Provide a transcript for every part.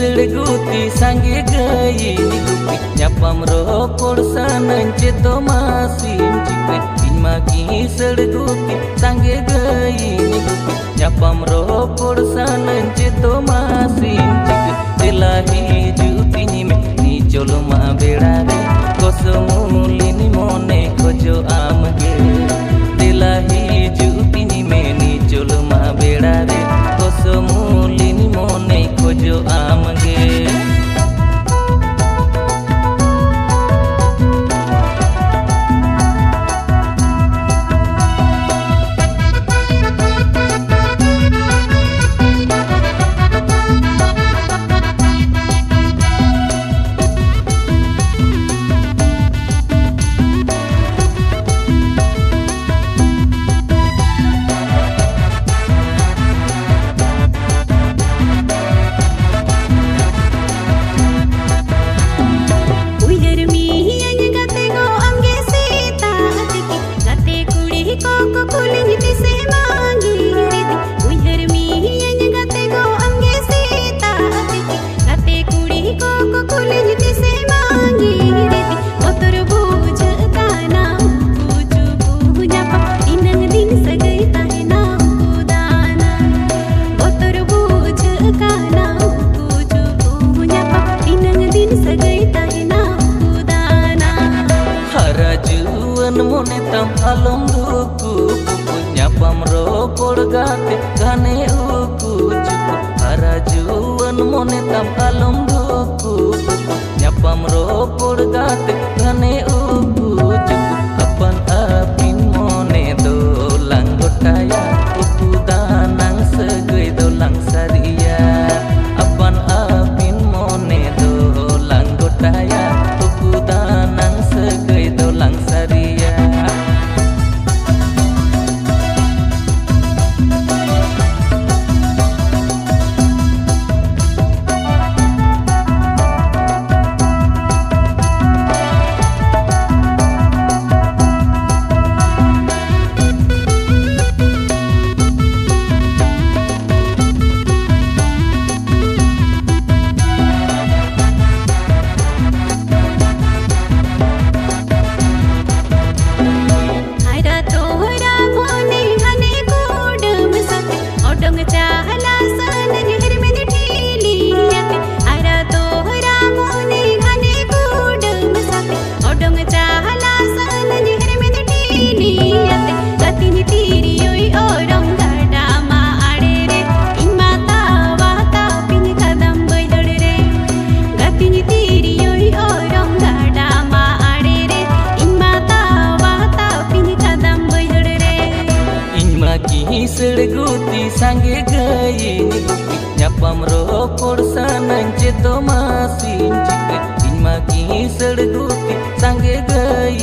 sड़गुती sange gay nyapam ropor sanan ceto masin jika maki sड़गुती sange gay nyapam ropor sanan ceto masin jika telahi juti ni cholo ma bedare kosomulini mone khojo amge telahi juti ni cholo ma bedare kosomulini mone खोजो आमगे मोने तम अलम दुकु nyapam ropor gate gane uku cukup hara juan mone tam alom duku nyapam ropor gate gane uku cukup apan apin mone dolang gotaya uku danang segoi dolang saria apan apin mone dolang gotaya uku danang segoi dolang saria sड़गुती sange gay nyapam ropor sanan ceto masin jika maki sड़गुती sange gay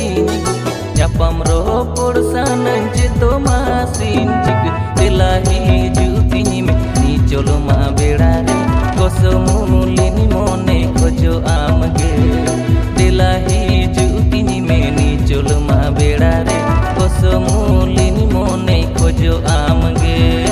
nyapam ropor sanan ceto masin jika telahi juti ni cholo ma bedare kosomulini mone khojo amge telahi juti ni cholo ma bedare kosomulini mone खोजो आमगे।